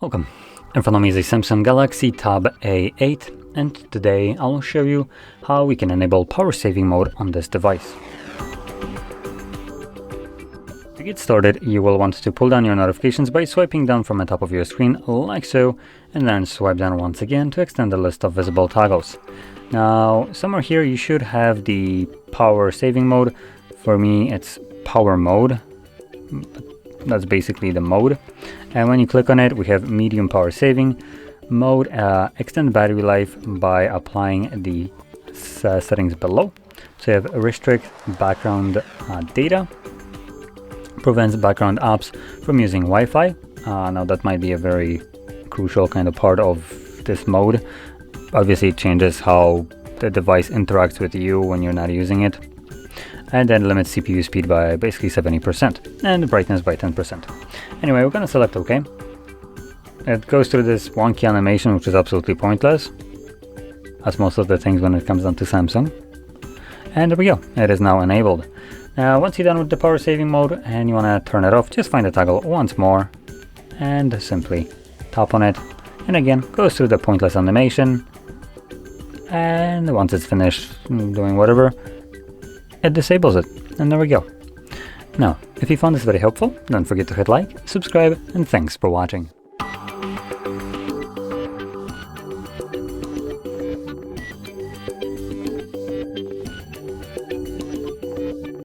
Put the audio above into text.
Welcome. In front of me is a Samsung Galaxy Tab A8, and today I will show you how we can enable power saving mode on this device. To get started, you will want to pull down your notifications by swiping down from the top of your screen like so, and then swipe down once again to extend the list of visible toggles. Now, somewhere here you should have the power saving mode. For me, it's power mode. That's basically the mode, and when you click on it, we have medium power saving mode, extend battery life by applying the settings below. So you have restrict background data, prevents background apps from using Wi-Fi. Now that might be a very crucial kind of part of this mode. Obviously it changes how the device interacts with you when you're not using it. And then limits CPU speed by basically 70% and brightness by 10%. Anyway, we're going to select OK. It goes through this wonky animation, which is absolutely pointless, as most of the things when it comes down to Samsung. And there we go, it is now enabled. Now, once you're done with the power saving mode and you want to turn it off, just find the toggle once more and simply tap on it. And again, goes through the pointless animation. And once it's finished doing whatever, it disables it, and there we go. Now, if you found this very helpful, don't forget to hit like, subscribe, and thanks for watching.